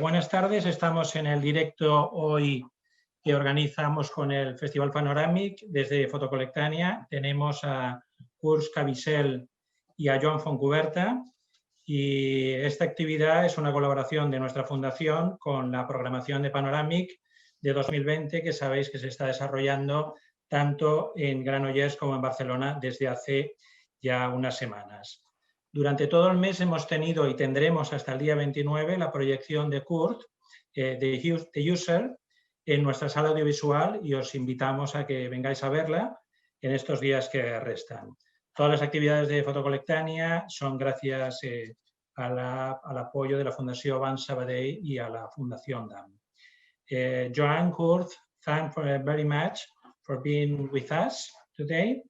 Buenas tardes, estamos en el directo hoy que organizamos con el Festival Panorànic desde Fotocolectania. Tenemos a Kurt Caviezel y a Joan Fontcuberta y esta actividad es una colaboración de nuestra fundación con la programación de Panorànic de 2020 que sabéis que se está desarrollando tanto en Granollers como en Barcelona desde hace ya unas semanas. Durante todo el mes hemos tenido y tendremos hasta el día 29 la proyección de Kurt, de User, en nuestra sala audiovisual y os invitamos a que vengáis a verla en estos días que restan. Todas las actividades de Fotocolectania son gracias al apoyo de la Fundació Sabadell y a la Fundación DAM. Joan, Kurt, thank you very much for being with us today.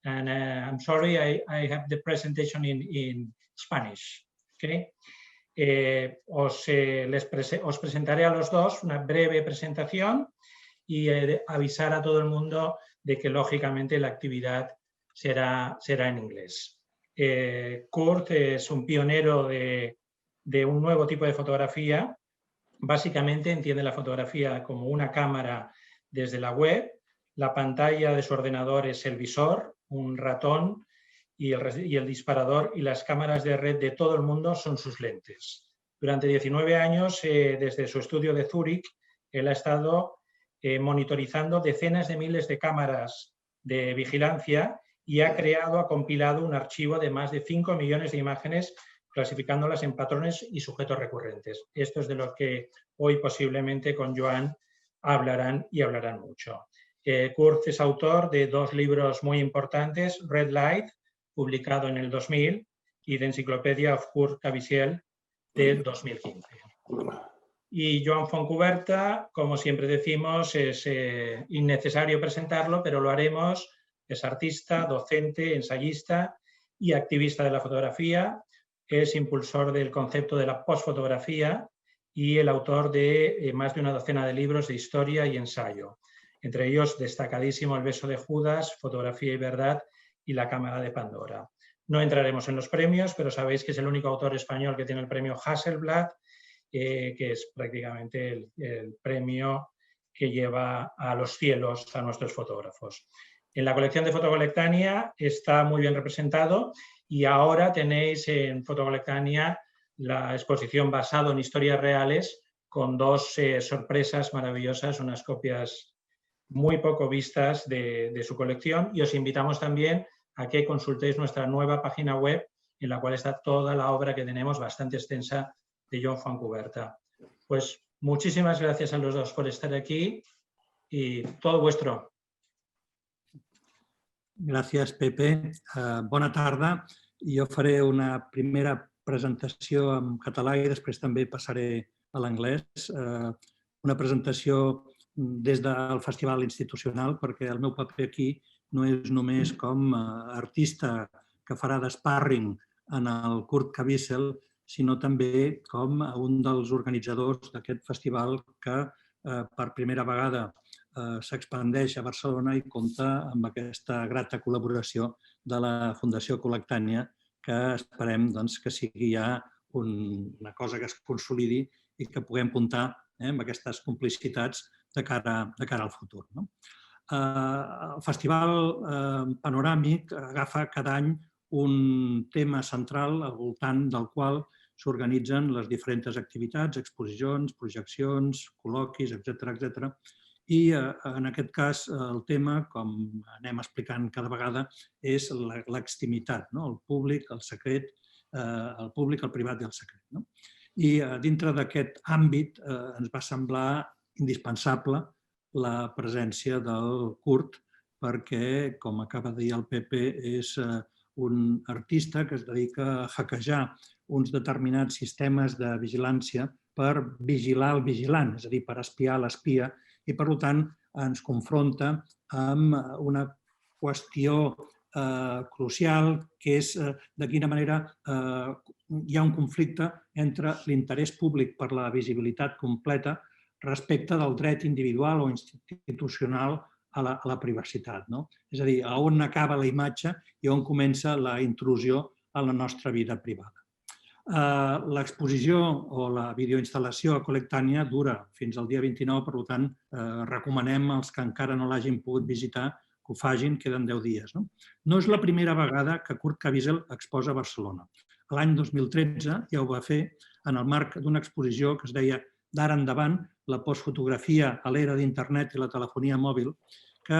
And I'm sorry, I have the presentation in Spanish. Okay? Os presentaré a los dos una breve presentación y avisar a todo el mundo de que, lógicamente, la actividad será en inglés. Kurt es un pionero de un nuevo tipo de fotografía. Básicamente entiende la fotografía como una cámara desde la web. La pantalla de su ordenador es el visor, un ratón y el disparador, y las cámaras de red de todo el mundo son sus lentes. Durante 19 años, desde su estudio de Zúrich, él ha estado monitorizando decenas de miles de cámaras de vigilancia y ha compilado un archivo de más de 5 millones de imágenes, clasificándolas en patrones y sujetos recurrentes. Esto es de lo que hoy posiblemente con Joan hablarán y hablarán mucho. Kurt es autor de dos libros muy importantes, Red Light, publicado en el 2000, y The Encyclopedia of Kurt Caviezel, del 2015. Y Joan Fontcuberta, como siempre decimos, es innecesario presentarlo, pero lo haremos. Es artista, docente, ensayista y activista de la fotografía. Es impulsor del concepto de la postfotografía y el autor de más de una docena de libros de historia y ensayo. Entre ellos, destacadísimo El beso de Judas, Fotografía y verdad y La cámara de Pandora. No entraremos en los premios, pero sabéis que es el único autor español que tiene el premio Hasselblad, que es prácticamente el premio que lleva a los cielos a nuestros fotógrafos. En la colección de Fotocolectania está muy bien representado y ahora tenéis en Fotocolectania la exposición basada en historias reales con dos sorpresas maravillosas, unas copias muy poco vistas de su colección, y os invitamos también a que consultéis nuestra nueva página web en la cual está toda la obra que tenemos bastante extensa de Joan Fontcuberta. Pues muchísimas gracias a los dos por estar aquí y todo vuestro. Gràcies, Pepe. Bona tarda. Jo faré una primera presentació en català i després també passaré a l'anglès. Una presentació des del festival institucional, perquè el meu paper aquí no és només com a artista que farà d'sparring en el Kurt Caviezel, sinó també com un dels organitzadors d'aquest festival que per primera vegada s'expandeix a Barcelona i compta amb aquesta grata col·laboració de la Fundació Fotocolectania, que esperem que sigui ja una cosa que es consolidi i que puguem comptar amb aquestes complicitats de cara al futur. El Festival Panorànic agafa cada any un tema central al voltant del qual s'organitzen les diferents activitats, exposicions, projeccions, col·loquis, etc. I en aquest cas el tema, com anem explicant cada vegada, és l'extimitat, el públic, el secret, el públic, el privat i el secret. I dintre d'aquest àmbit ens va semblar indispensable la presència del Kurt perquè, com acaba de dir el Pepe, és un artista que es dedica a hackejar uns determinats sistemes de vigilància per vigilar el vigilant, és a dir, per espiar l'espia, i per tant ens confronta amb una qüestió crucial, que és de quina manera hi ha un conflicte entre l'interès públic per la visibilitat completa respecte del dret individual o institucional a la privacitat. És a dir, on acaba la imatge i on comença la intrusió a la nostra vida privada. L'exposició o la videoinstal·lació a Colectània dura fins al dia 29, per tant, recomanem als que encara no l'hagin pogut visitar que ho facin, queden 10 dies. No és la primera vegada que Kurt Caviezel exposa a Barcelona. L'any 2013 ja ho va fer en el marc d'una exposició que es deia D'ara endavant, la postfotografia a l'era d'internet i la telefonia mòbil, que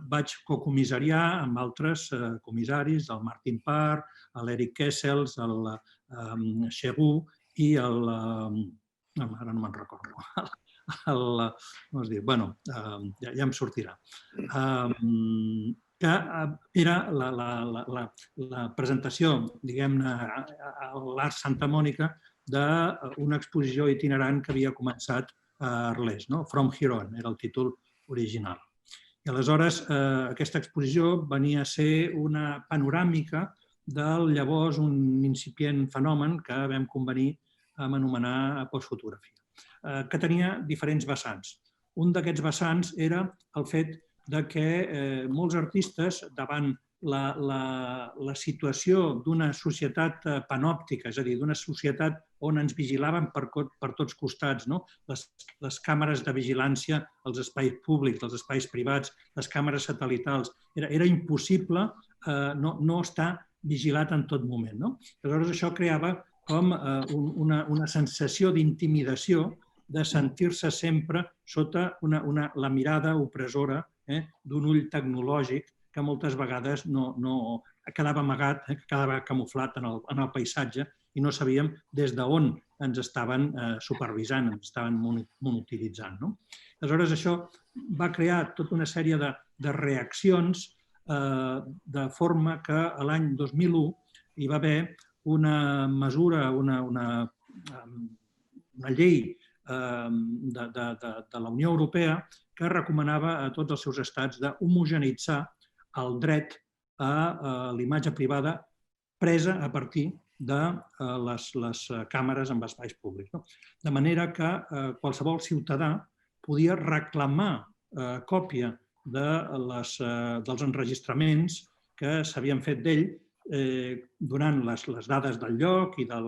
vaig cocomissariar amb altres comissaris, el Martin Parr, l'Eric Kessels, el Xerú i el... ara no me'n recordo. Com es diu? Bé, ja em sortirà. Que era la presentació, diguem-ne, a l'Art Santa Mònica d'una exposició itinerant que havia començat a Arles, From Here On, era el títol original. I aleshores aquesta exposició venia a ser una panoràmica del llavors un incipient fenomen que vam convenir amb anomenar postfotografia, que tenia diferents vessants. Un d'aquests vessants era el fet que molts artistes, davant la situació d'una societat panòptica, és a dir, d'una societat on ens vigilaven per tots costats, les càmeres de vigilància, els espais públics, els espais privats, les càmeres satelitals, era impossible no estar vigilat en tot moment. Aleshores, això creava com una sensació d'intimidació, de sentir-se sempre sota la mirada opressora d'un ull tecnològic que moltes vegades quedava amagat, quedava camuflat en el paisatge i no sabíem des d'on ens estaven supervisant, ens estaven monitoritzant. Aleshores, això va crear tota una sèrie de reaccions de forma que l'any 2001 hi va haver una mesura, una llei de la Unió Europea que recomanava a tots els seus estats d'homogeneïtzar el dret a la imatge privada presa a partir de les càmeres en espais públics. De manera que qualsevol ciutadà podia reclamar còpia dels enregistraments que s'havien fet d'ell donant les dades del lloc i de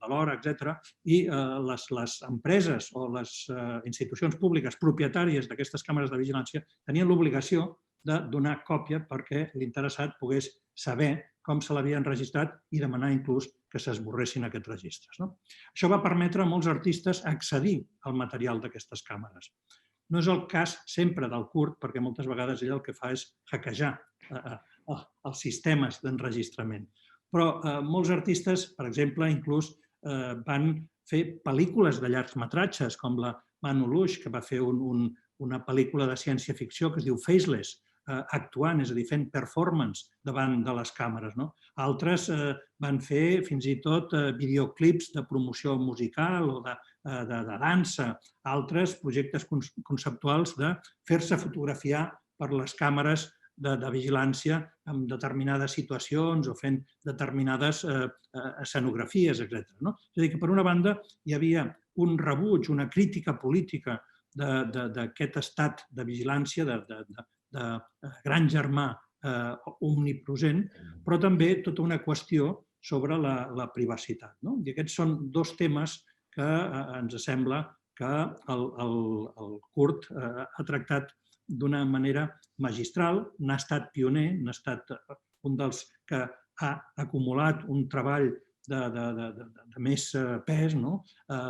l'hora, etc. I les empreses o les institucions públiques propietàries d'aquestes càmeres de vigilància tenien l'obligació de donar còpia perquè l'interessat pogués saber com se l'havien registrat i demanar inclús que s'esborressin aquests registres. Això va permetre a molts artistes accedir al material d'aquestes càmeres. No és el cas sempre del Kurt, perquè moltes vegades ell el que fa és hackejar els sistemes d'enregistrament. Però molts artistes, per exemple, inclús van fer pel·lícules de llargmetratges, com la Manu Luix, que va fer una pel·lícula de ciència-ficció que es diu Faceless, actuant, és a dir, fent performance davant de les càmeres. Altres van fer fins i tot videoclips de promoció musical o de dansa, altres projectes conceptuals de fer-se fotografiar per les càmeres de vigilància en determinades situacions o fent determinades escenografies, etc. És a dir, que per una banda hi havia un rebuig, una crítica política d'aquest estat de vigilància, de gran germà omnipresent, però també tota una qüestió sobre la privacitat. I aquests són dos temes que ens sembla que el Kurt ha tractat d'una manera magistral, n'ha estat pioner, n'ha estat un dels que ha acumulat un treball de més pes,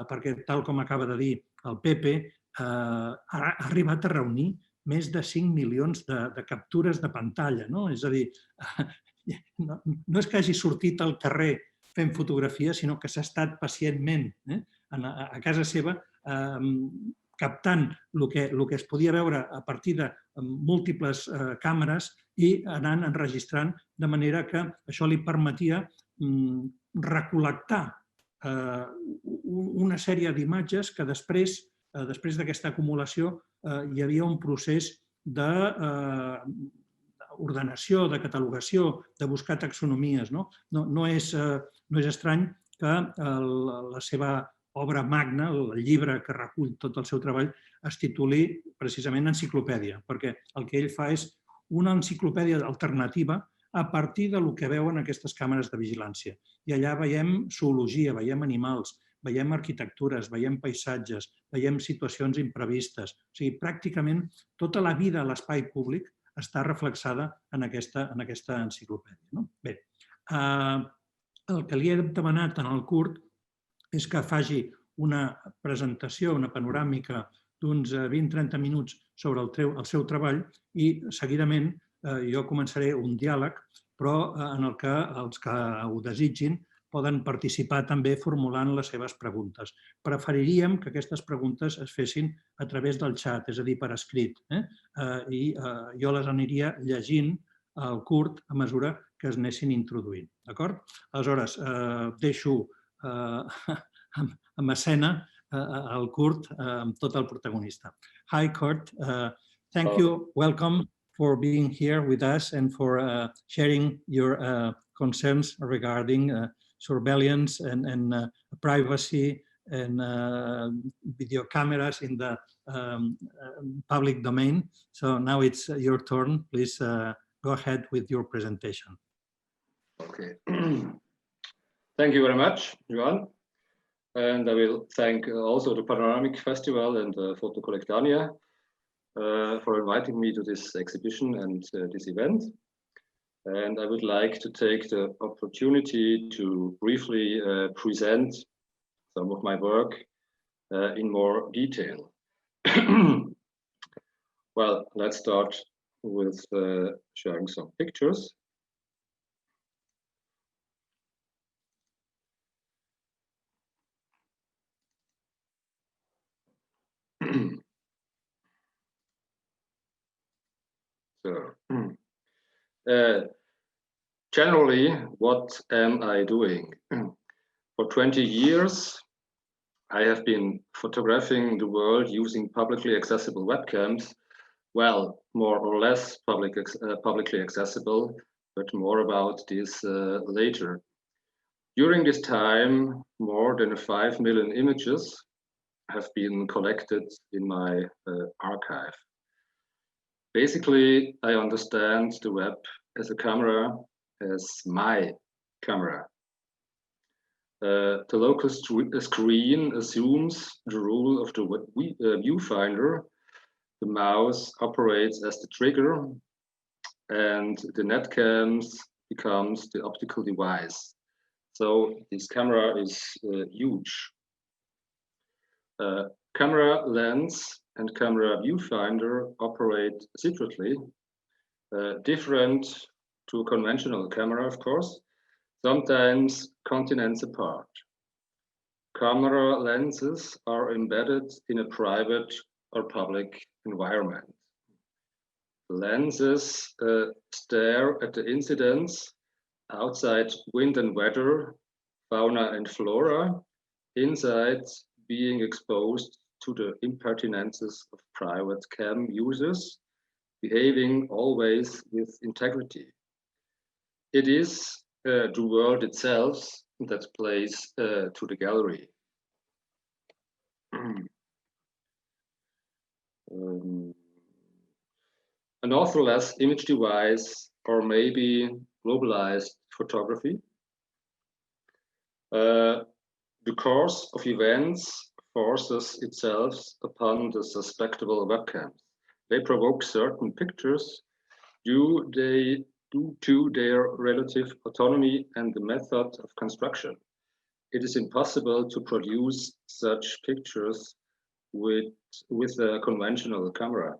perquè, tal com acaba de dir el Pepe, ha arribat a reunir més de 5 milions de captures de pantalla. És a dir, no és que hagi sortit al carrer fent fotografia, sinó que s'ha estat pacientment a casa seva captant el que es podia veure a partir de múltiples càmeres i anant enregistrant, de manera que això li permetia recol·lectar una sèrie d'imatges que després d'aquesta acumulació hi havia un procés d'ordenació, de catalogació, de buscar taxonomies. No és estrany que la seva obra magna, el llibre que recull tot el seu treball, es tituli precisament Enciclopèdia, perquè el que ell fa és una enciclopèdia alternativa a partir del que veuen aquestes càmeres de vigilància. I allà veiem zoologia, veiem animals, veiem arquitectures, veiem paisatges, veiem situacions imprevistes. O sigui, pràcticament tota la vida a l'espai públic està reflexada en aquesta enciclopèdia. No? Bé, el que li he demanat en el Kurt és que faci una presentació, una panoràmica d'uns 20-30 minuts sobre el seu treball i seguidament jo començaré un diàleg, però en el que els que ho desitgin poden participar també formulant les seves preguntes. Preferiríem que aquestes preguntes es fessin a través del xat, és a dir, per escrit. I jo les aniria llegint al Kurt a mesura que es anessin introduint. D'acord? Aleshores, deixo en escena el Kurt amb tot el protagonista. Hi, Kurt. Thank you. Welcome for being here with us and for sharing your concerns regarding surveillance and privacy and video cameras in the public domain. So now it's your turn. Please go ahead with your presentation. Okay. Thank you very much, Joan. And I will thank also the Panoramic Festival and Fotocolectania for inviting me to this exhibition and this event. And I would like to take the opportunity to briefly present some of my work in more detail. Well, let's start with showing some pictures. So, generally, what am I doing? For 20 years, I have been photographing the world using publicly accessible webcams. Well, more or less publicly accessible, but more about this later. During this time, more than 5 million images have been collected in my archive. Basically, I understand the web as a camera, as my camera. The local screen assumes the rule of the viewfinder. The mouse operates as the trigger, and the netcams becomes the optical device. So this camera is huge. Camera lens and camera viewfinder operate separately, different to a conventional camera, of course, sometimes continents apart. Camera lenses are embedded in a private or public environment. The lenses stare at the incidents outside wind and weather, fauna and flora, inside being exposed to the impertinences of private cam users, behaving always with integrity. It is the world itself that plays to the gallery. An authorless image device, or maybe globalized photography. The course of events forces itself upon the suspectable webcams. They provoke certain pictures due to their relative autonomy and the method of construction. It is impossible to produce such pictures with a conventional camera.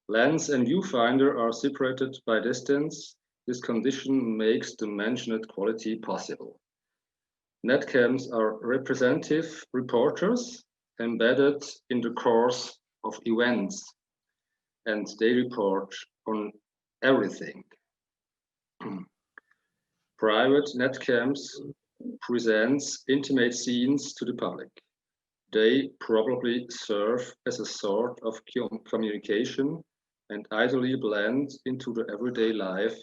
Lens and viewfinder are separated by distance. This condition makes the mentioned quality possible. Netcams are representative reporters embedded in the course of events, and they report on everything. Private netcams presents intimate scenes to the public. They probably serve as a sort of communication and ideally blend into the everyday life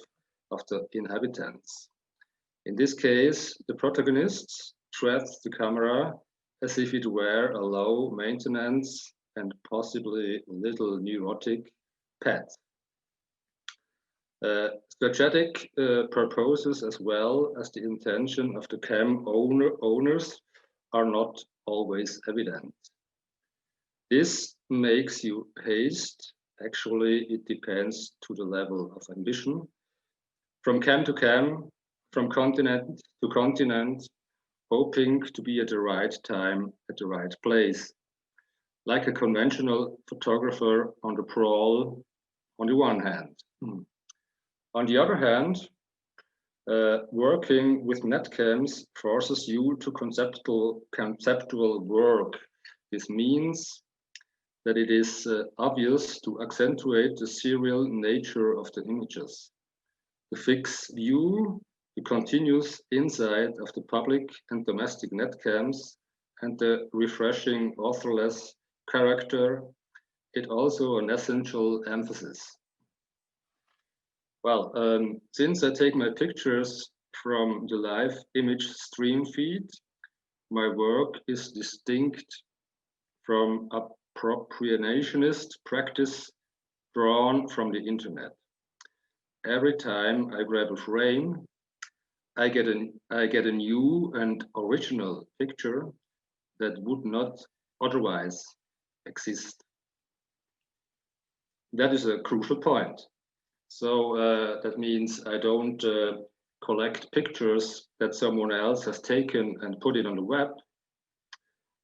of the inhabitants. In this case, the protagonists treat the camera as if it were a low maintenance and possibly little neurotic pet. Strategic purposes as well as the intention of the cam owners are not always evident. This makes you haste. Actually, it depends to the level of ambition. From cam to cam, from continent to continent, hoping to be at the right time, at the right place. Like a conventional photographer on the prowl on the one hand. On the other hand, working with netcams forces you to conceptual work. This means that it is obvious to accentuate the serial nature of the images. The fixed view, the continuous insight of the public and domestic netcams, and the refreshing authorless character, it also an essential emphasis. Well, since I take my pictures from the live image stream feed, my work is distinct from appropriationist practice drawn from the internet. Every time I grab a frame, I get a new and original picture that would not otherwise exist. That is a crucial point. So that means I don't collect pictures that someone else has taken and put it on the web,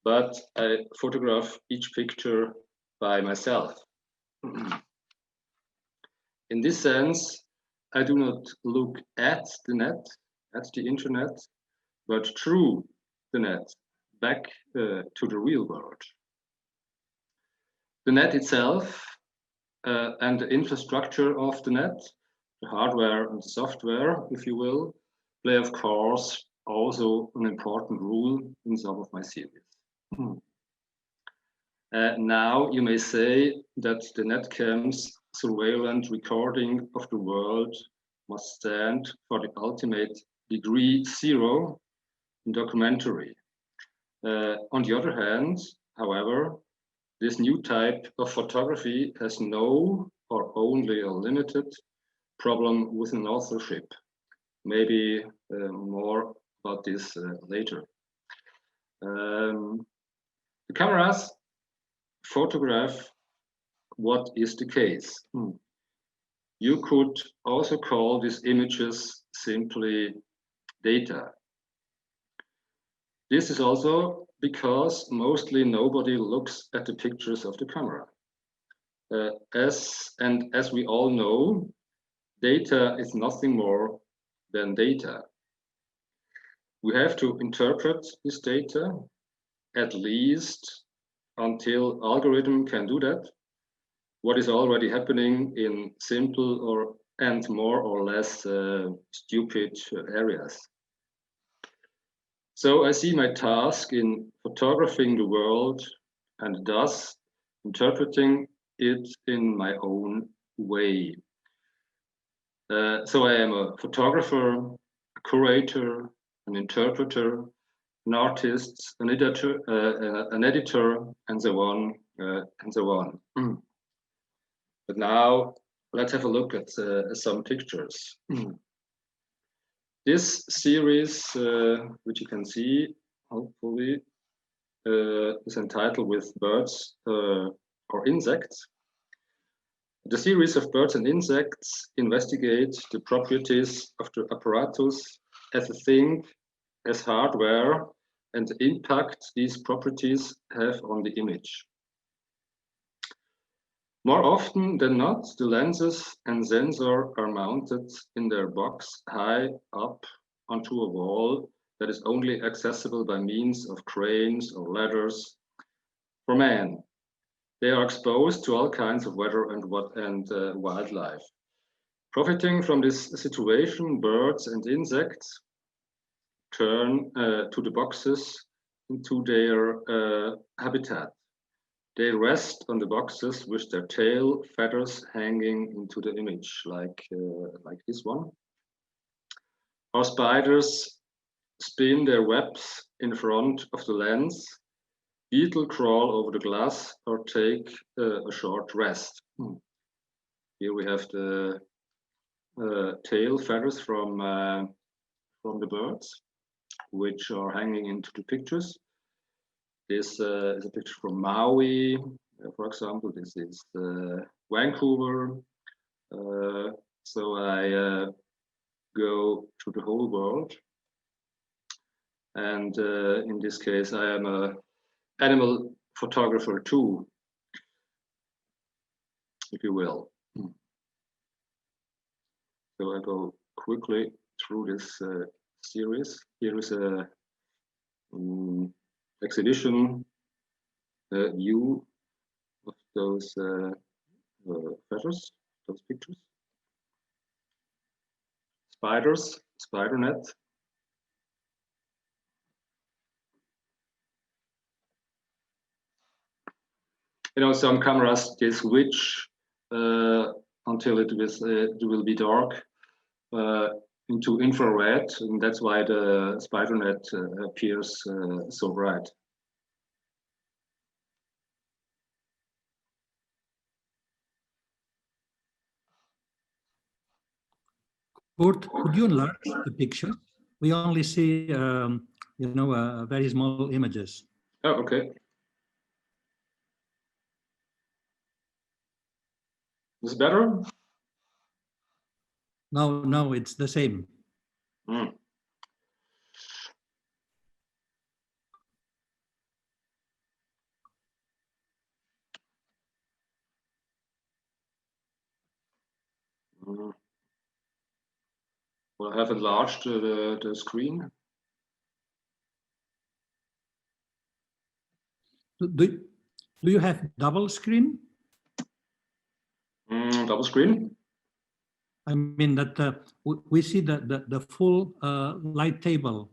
but I photograph each picture by myself. In this sense, I do not look at the net, at the internet, but through the net, back to the real world. The net itself and the infrastructure of the net, the hardware and software, if you will, play, of course, also an important role in some of my series. Now you may say that the netcam's surveillance recording of the world must stand for the ultimate degree zero in documentary. On the other hand, however, this new type of photography has no or only a limited problem with an authorship. Maybe more about this later. The cameras photograph what is the case. You could also call these images simply data. This is also because mostly nobody looks at the pictures of the camera. As we all know, data is nothing more than data. We have to interpret this data, at least until algorithm can do that, what is already happening in simple and more or less stupid areas. So I see my task in photographing the world and thus interpreting it in my own way. So I am a photographer, a curator, an interpreter, an artist, an editor, and so on, and so on. But now let's have a look at some pictures. This series, which you can see, hopefully, is entitled with birds or insects. The series of birds and insects investigate the properties of the apparatus as a thing, as hardware, and the impact these properties have on the image. More often than not, the lenses and sensor are mounted in their box high up onto a wall that is only accessible by means of cranes or ladders for man. They are exposed to all kinds of weather and wildlife. Profiting from this situation, birds and insects turn to the boxes into their habitat. They rest on the boxes with their tail feathers hanging into the image, like this one. Or spiders spin their webs in front of the lens. Beetles crawl over the glass or take a short rest. Here we have the tail feathers from the birds, which are hanging into the pictures. This is a picture from Maui, for example. This is Vancouver. So I go to the whole world. And in this case, I am an animal photographer too, if you will. So I go quickly through this series. Here is a exhibition view of those feathers, those pictures. Spiders, spider net. You know, some cameras they switch until it will be dark into infrared, and that's why the spider net appears so bright. Kurt, could you enlarge the picture? We only see, you know, very small images. Oh, okay. Is it better? No, no, it's the same. Mm. Well, I have enlarged the screen. Do you have double screen? Double screen? I mean that we see the full light table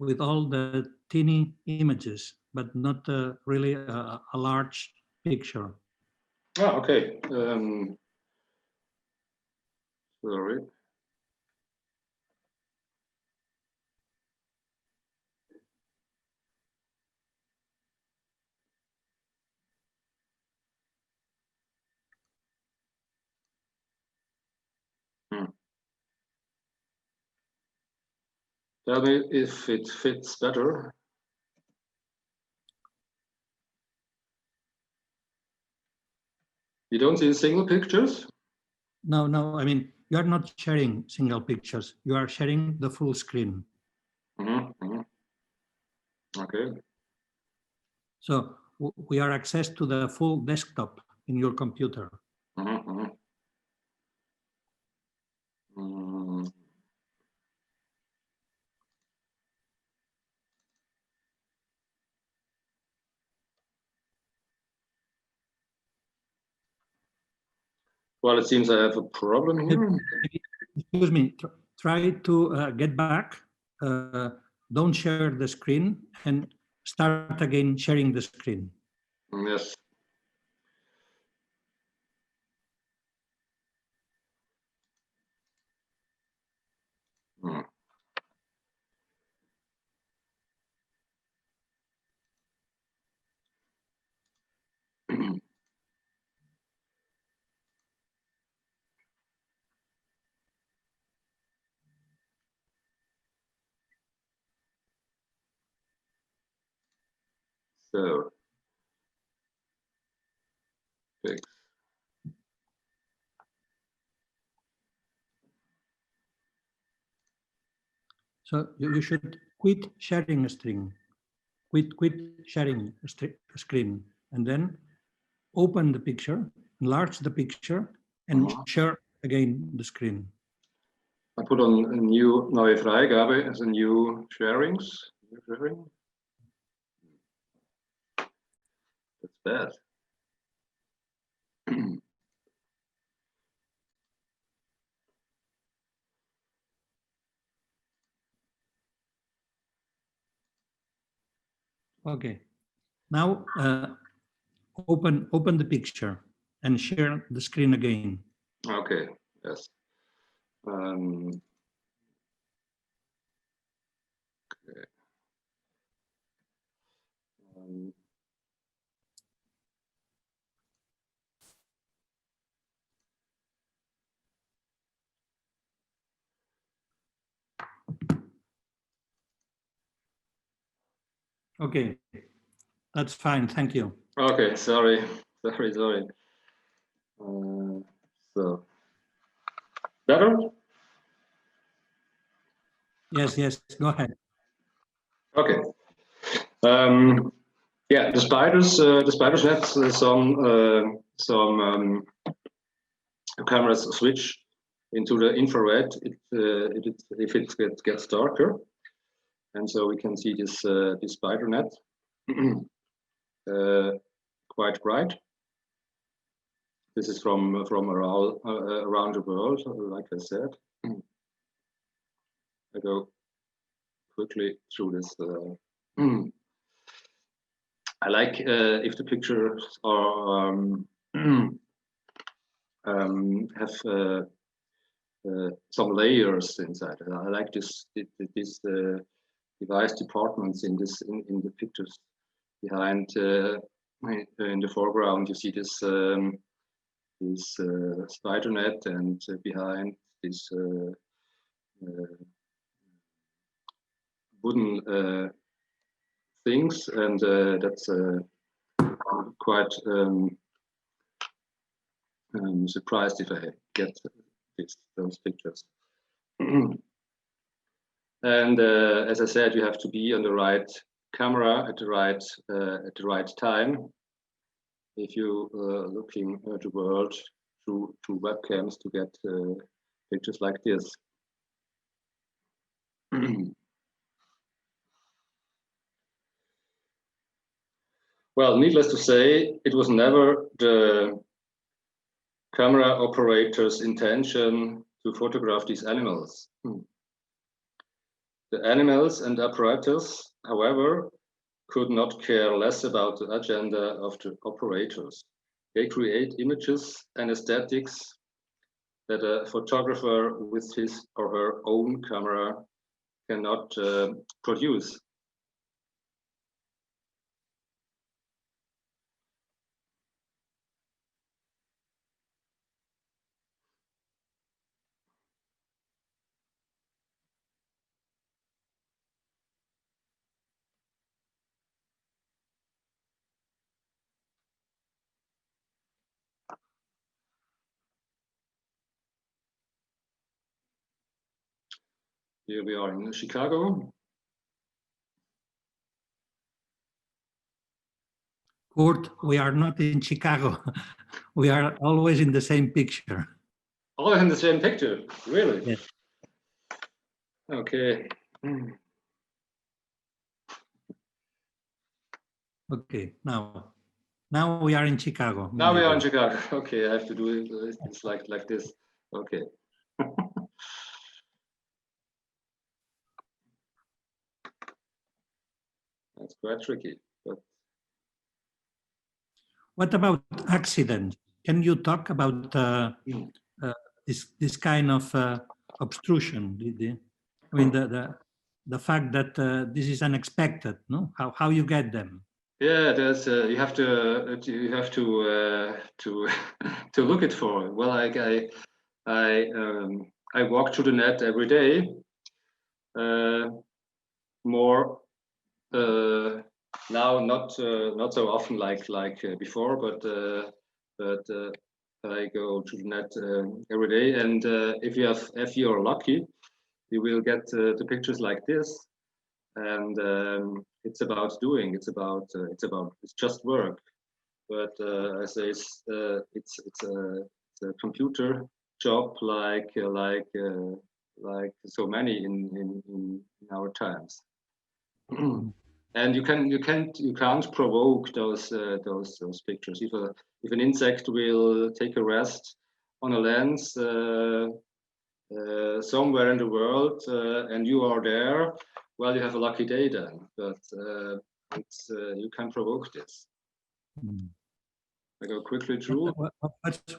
with all the teeny images, but not really a large picture. Ah, okay. Sorry. Tell me if it fits better. You don't see single pictures? No, no, I mean, you're not sharing single pictures. You are sharing the full screen. Okay. So we are access to the full desktop in your computer. Well, it seems I have a problem here. Excuse me, try to get back. Don't share the screen and start again sharing the screen. Yes. So, fix. So you should quit sharing a string, quit sharing a screen, and then open the picture, enlarge the picture, and share again the screen. I put on a new neue Freigabe as a new sharing. That's bad. Okay. Now open the picture and share the screen again. Okay. Yes. Okay. Okay, that's fine. Thank you. Okay, sorry. So, better? Yes, go ahead. Okay. Yeah, the spiders net. Some cameras switch into the infrared if it gets darker, and so we can see this spider net quite bright. This is from around the world, like I said. I go quickly through this. I like if the pictures are have some layers inside. I like these device departments in the pictures. Behind in the foreground, you see this spider net, and behind this wooden things, and that's quite surprised if I get those pictures. And as I said, you have to be on the right camera at the right time if you looking at the world through webcams to get pictures like this. Well, needless to say, it was never the camera operator's intention to photograph these animals. The animals and apparatus, however, could not care less about the agenda of the operators. They create images and aesthetics that a photographer with his or her own camera cannot produce. Here we are in Chicago. Kurt, we are not in Chicago. We are always in the same picture. Always in the same picture, really? Yes. Okay. Okay, now we are in Chicago. Now we are in Chicago. Okay, I have to do it. It's like this. Okay. That's quite tricky. But what about accidents? Can you talk about this kind of obstruction? I mean, the fact that this is unexpected. No, how you get them? Yeah, there's you have to to look it for. Well, I walk through the net every day. More now, not so often like before, but I go to the net every day. And if you're lucky, you will get the pictures like this. And it's about doing. It's just work. But I say it's a computer job like so many in our times. And you can't provoke those pictures. If an insect will take a rest on a lens somewhere in the world and you are there, well, you have a lucky day then. But you can provoke this. I go quickly through.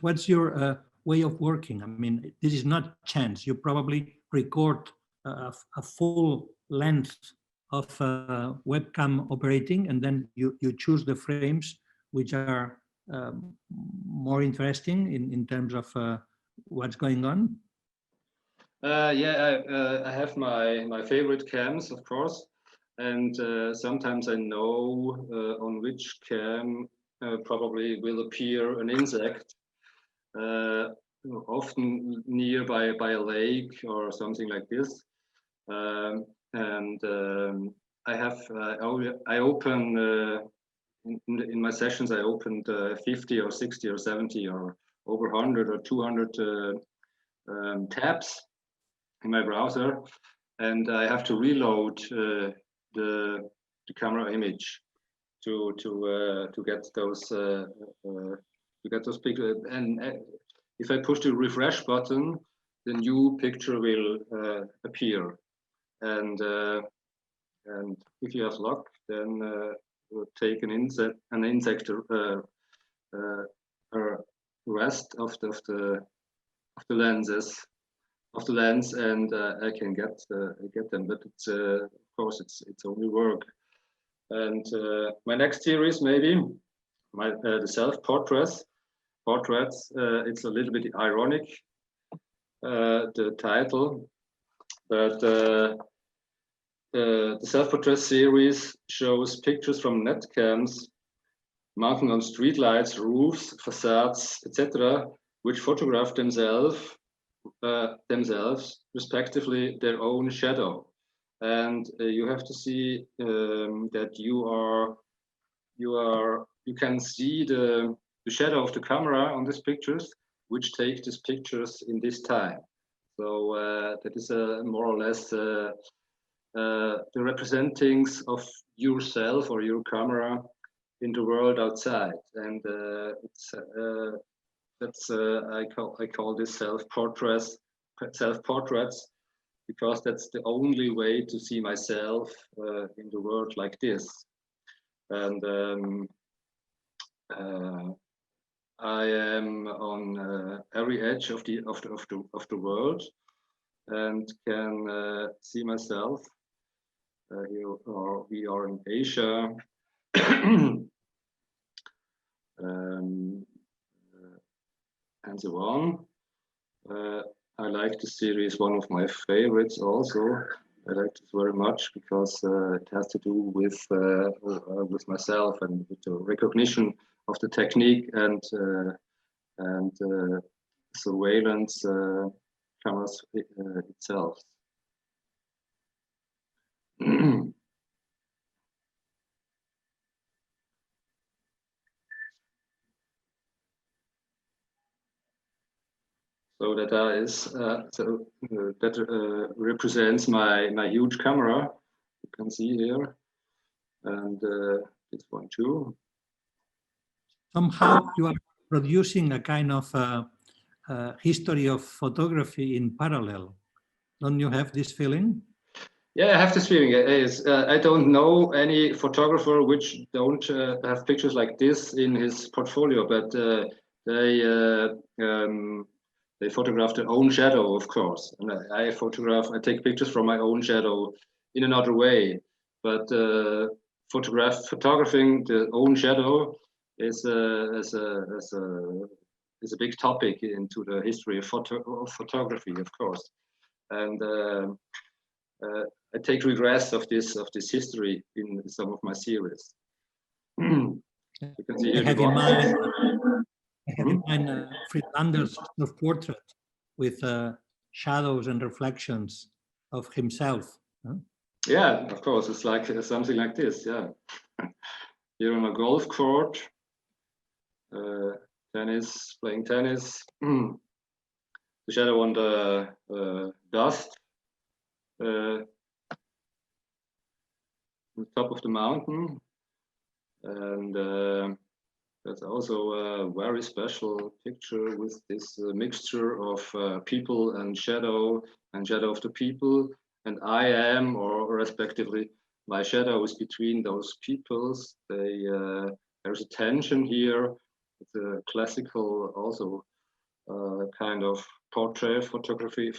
What's your way of working? I mean, this is not chance. You probably record a full length of webcam operating, and then you choose the frames which are more interesting in terms of what's going on. Yeah, I have my favorite cams, of course, and sometimes I know on which cam probably will appear an insect, often nearby by a lake or something like this. I open in my sessions, I opened 50 or 60 or 70 or over 100 or 200 tabs in my browser, and I have to reload the camera image to get those pictures. And if I push the refresh button, the new picture will appear. And if you have luck, then we'll take an insect rest of the lenses of the lens, and I can get them. But it's of course it's only work. And my next series, maybe the self-portraits. It's a little bit ironic, the title, but the self-portrait series shows pictures from net cams mounted on streetlights, roofs, facades, etc., which photograph themselves, respectively, their own shadow. And you have to see that you can see the shadow of the camera on these pictures, which take these pictures in this time. So that is more or less the representings of yourself or your camera in the world outside, and I call this self-portraits because that's the only way to see myself in the world like this. And I am on every edge of the world and can see myself. We are in Asia, and so on. I like the series, one of my favorites also. I like this very much because it has to do with myself and with the recognition of the technique and surveillance cameras itself. So that represents my huge camera. You can see here, and this one too. Somehow you are producing a kind of history of photography in parallel. Don't you have this feeling? Yeah, I have this feeling. I don't know any photographer which don't have pictures like this in his portfolio, but they photograph their own shadow, of course. And I take pictures from my own shadow in another way. But photographing the own shadow is a big topic into the history of photography, of course. And I take regress of this history in some of my series. You can see here I have in mind Friedlander's self-portrait with shadows and reflections of himself. Huh? Yeah, of course, it's like something like this. Yeah, here on a golf court, playing tennis. The shadow on the dust, on the top of the mountain, and that's also a very special picture with this mixture of people and shadow of the people. And I am, or respectively, my shadow is between those peoples. There's a tension here. It's a classical, also kind of portrait photography,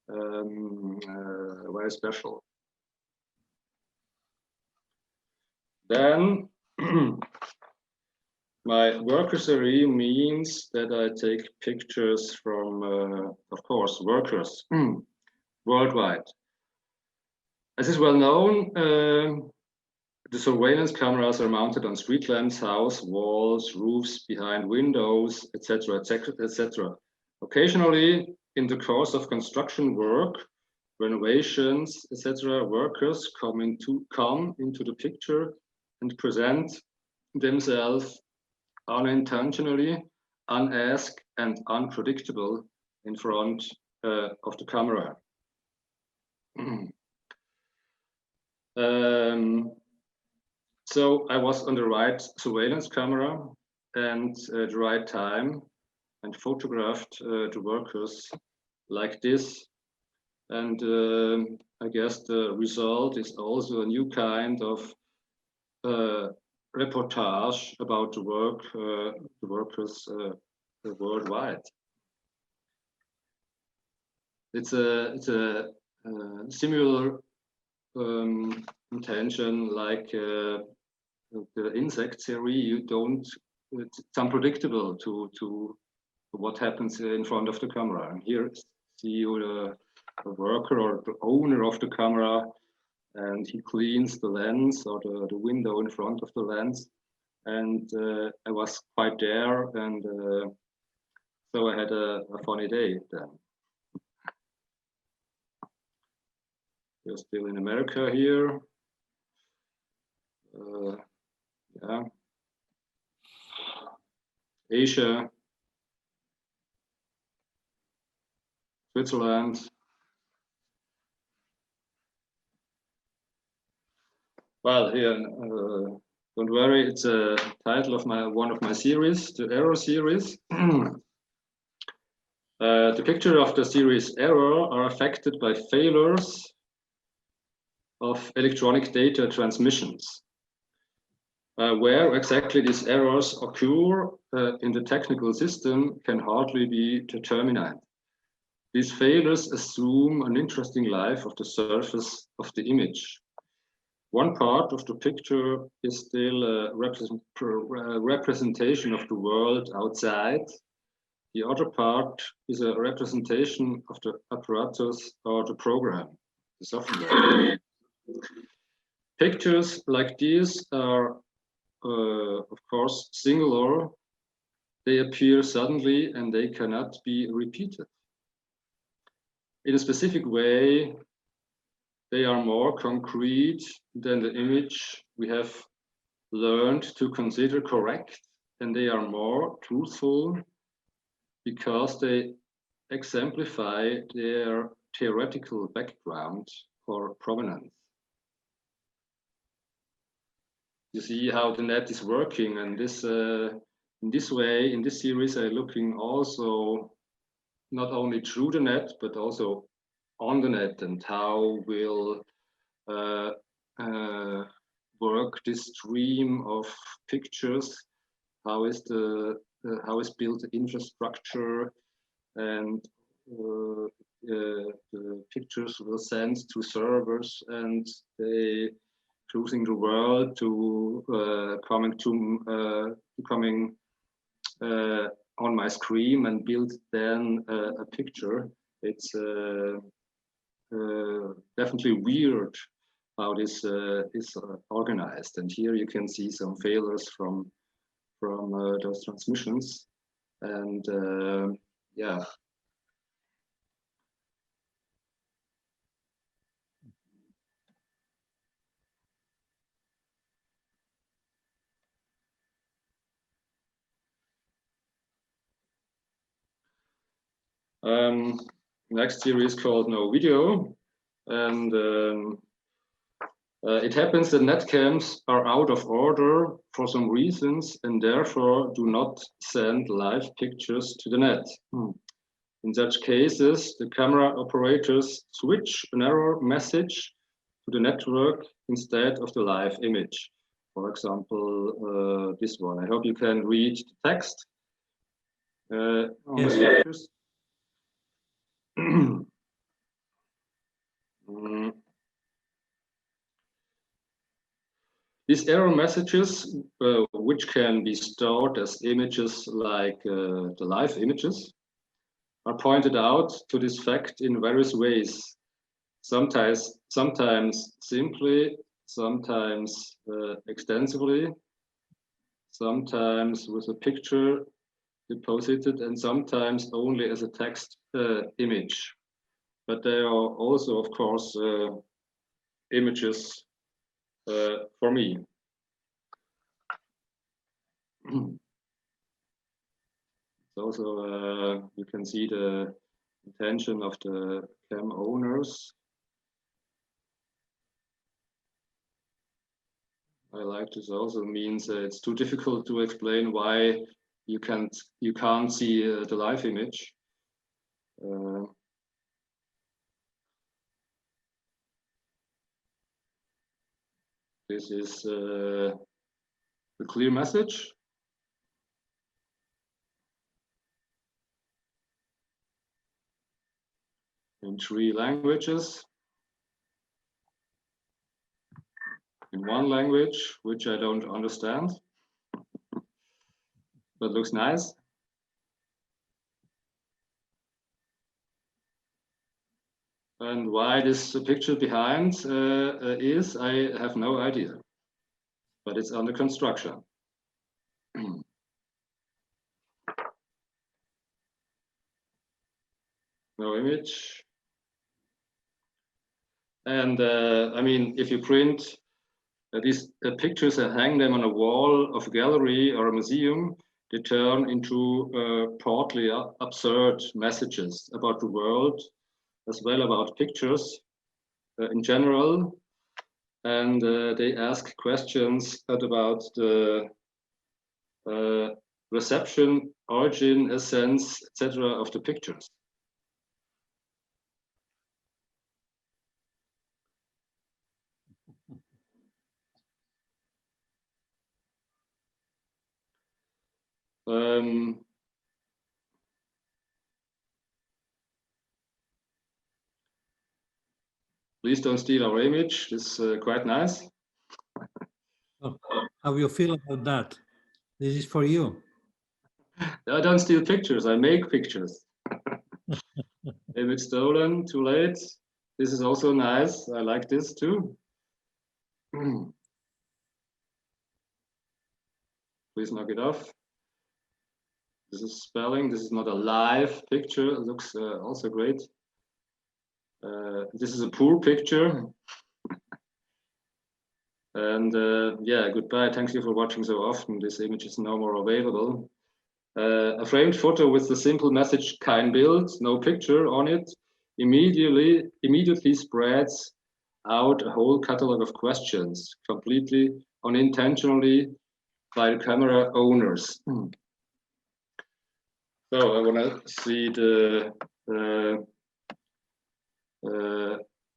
very special. Then my workery means that I take pictures from, of course, workers worldwide. As is well known, the surveillance cameras are mounted on street lamps, house walls, roofs, behind windows, etc., etc., etc. Occasionally, in the course of construction work, renovations, etc., workers come into the picture and present themselves unintentionally, unasked, and unpredictable in front of the camera. So I was on the right surveillance camera and the right time and photographed the workers like this. And I guess the result is also a new kind of reportage about the workers worldwide. It's a similar intention like the insect series. It's unpredictable to what happens in front of the camera. And here see you the worker or the owner of the camera, and he cleans the lens or the window in front of the lens. And I was quite there, and so I had a funny day then. We're still in America here. Yeah. Asia, Switzerland. Well, here, don't worry, it's a title of one of my series, the Error series. The picture of the series Error are affected by failures of electronic data transmissions. Where exactly these errors occur in the technical system can hardly be determined. These failures assume an interesting life of the surface of the image. One part of the picture is still a representation of the world outside. The other part is a representation of the apparatus or the program, the software. Pictures like these are, of course, singular. They appear suddenly and they cannot be repeated. In a specific way, they are more concrete than the image we have learned to consider correct, and they are more truthful because they exemplify their theoretical background or provenance. You see how the net is working, and this in this way, in this series, I'm looking also not only through the net, but also on the net, and how will work this stream of pictures, how is built the infrastructure, and the pictures will send to servers, and they cruising the world to coming on my screen and build then a picture. It's definitely weird how this is organized. And here you can see some failures from those transmissions. And yeah. Next series called No Video, and it happens that netcams are out of order for some reasons and therefore do not send live pictures to the net. In such cases, the camera operators switch an error message to the network instead of the live image. For example, this one. I hope you can read the text on the pictures. These error messages, which can be stored as images like the live images, are pointed out to this fact in various ways. Sometimes sometimes simply, sometimes extensively, sometimes with a picture deposited, and sometimes only as a text image. But there are also, of course, images for me. Also, you can see the intention of the cam owners. I like this also means it's too difficult to explain why you can't see the live image. This is the clear message. In 3 languages. In 1 language, which I don't understand, but looks nice. And why this picture behind is, I have no idea, but it's under construction. No image. And I mean, if you print these pictures and hang them on a wall of a gallery or a museum, they turn into partly absurd messages about the world, as well about pictures in general. And they ask questions about the reception, origin, essence, etc. of the pictures. Please don't steal our image. It's quite nice. Oh, how you feel about that? This is for you. I don't steal pictures. I make pictures. Image stolen. Too late. This is also nice. I like this too. Please knock it off. This is spelling. This is not a live picture. It looks also great. This is a poor picture. And yeah, goodbye. Thank you for watching so often. This image is no more available. A framed photo with the simple message "kein Bild," no picture on it, immediately spreads out a whole catalog of questions, completely unintentionally by the camera owners. So I want to see the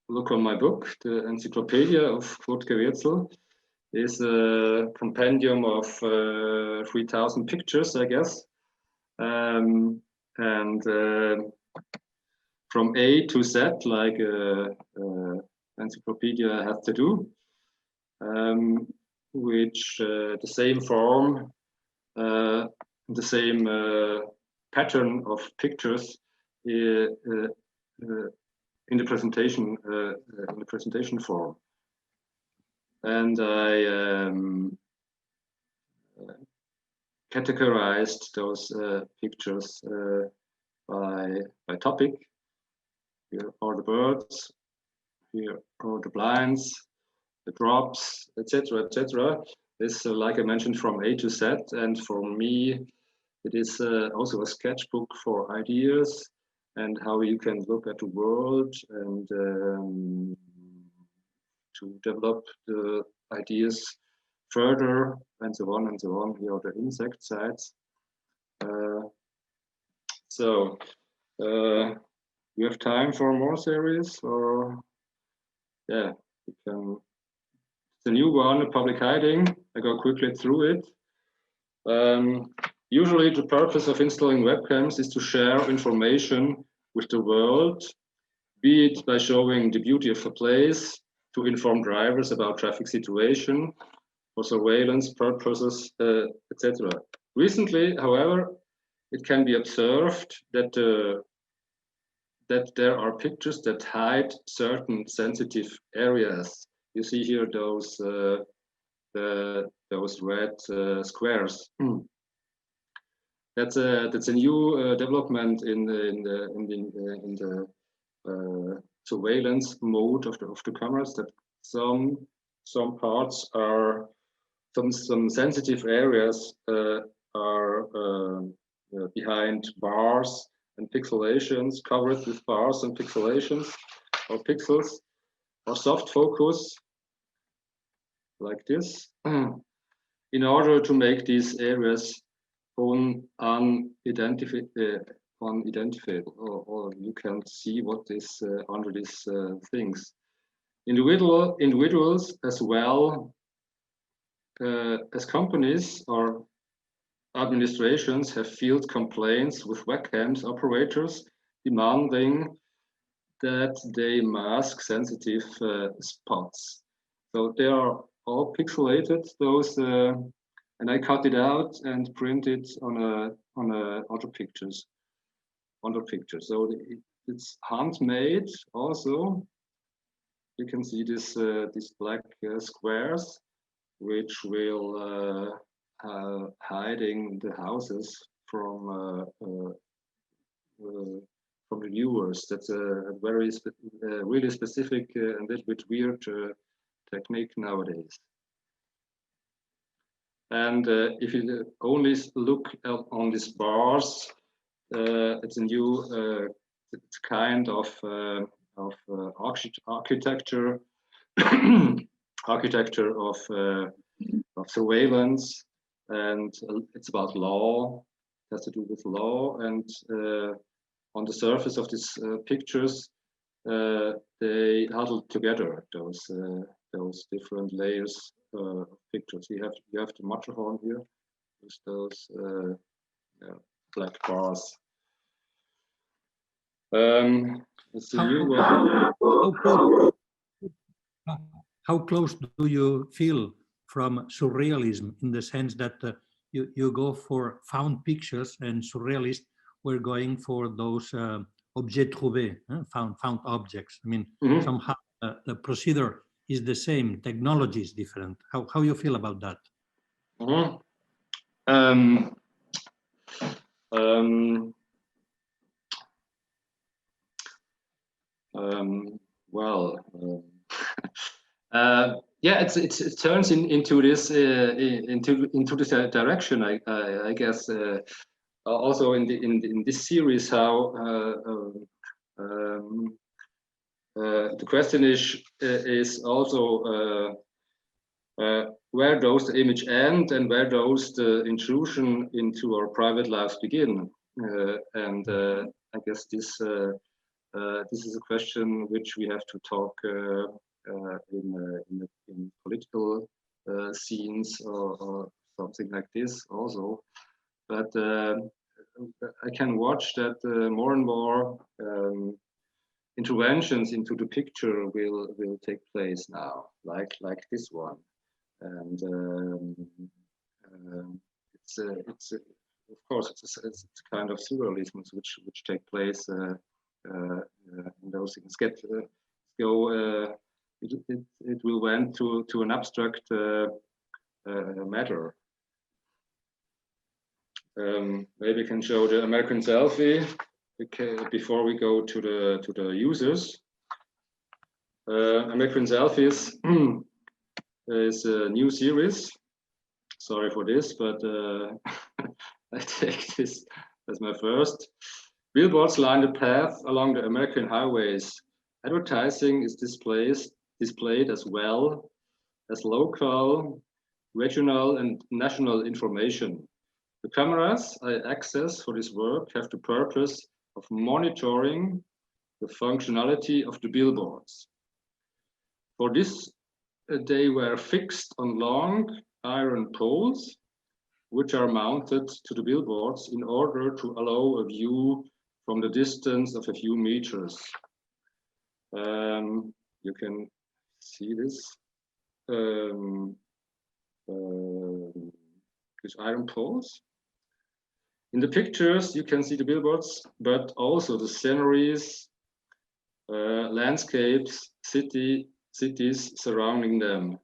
look on my book. The Encyclopedia of Kurt Caviezel is a compendium of 3,000 pictures, I guess. And from A to Z, like encyclopedia has to do, which the same form, the same pattern of pictures in the presentation form. And I categorized those pictures by topic. Here are the birds, here are the blinds, the drops, etc., etc. This, like I mentioned, from A to Z, and for me, it is also a sketchbook for ideas and how you can look at the world and to develop the ideas further, and so on and so on. Here are the insect sites. So you have time for more series, or yeah, you can. It's a new one, public hiding. I go quickly through it. Usually the purpose of installing webcams is to share information with the world, be it by showing the beauty of a place, to inform drivers about traffic situation, for surveillance purposes, etc. Recently, however, it can be observed that that there are pictures that hide certain sensitive areas. You see here those red squares. That's a new development in the surveillance mode of the cameras. That some parts are some sensitive areas are behind bars and pixelations, covered with bars and pixelations or pixels, or soft focus like this, in order to make these areas unidentifiable, or you can see what is under these things. Individuals as well as companies or administrations have filed complaints with webcams operators demanding that they mask sensitive spots. So they are all pixelated, those, and I cut it out and print it on other pictures. So it's handmade also. You can see this these black squares, which will hiding the houses from the viewers. That's a very really specific and a little bit weird technique nowadays. And if you only look on these bars, it's a new it's kind of architecture architecture of surveillance, and it's about law. It has to do with law, and on the surface of these pictures, they huddled together those different layers of pictures. You have the Matterhorn here with those black bars. It's a new one. How close do you feel from surrealism, in the sense that you go for found pictures, and surrealists were going for those objets trouvés, found objects? I mean, somehow the procedure is the same, technology is different. How you feel about that? Yeah, it turns into this direction. I guess also in this series, how the question is also where does the image end and where does the intrusion into our private lives begin? And I guess this is a question which we have to talk in political scenes or something like this also. But I can watch that more and more interventions into the picture will take place now, like this one, and it's of course it's a kind of surrealism which take place. Those things it will went to an abstract matter. Maybe I can show the American Selfie before we go to the users. American Selfies is a new series. Sorry for this, but I take this as my first. Billboards line the path along the American highways. Advertising is displayed as well as local, regional, and national information. The cameras I access for this work have the purpose of monitoring the functionality of the billboards. For this, they were fixed on long iron poles, which are mounted to the billboards in order to allow a view from the distance of a few meters. You can see this. These iron poles. In the pictures, you can see the billboards, but also the sceneries landscapes, cities surrounding them.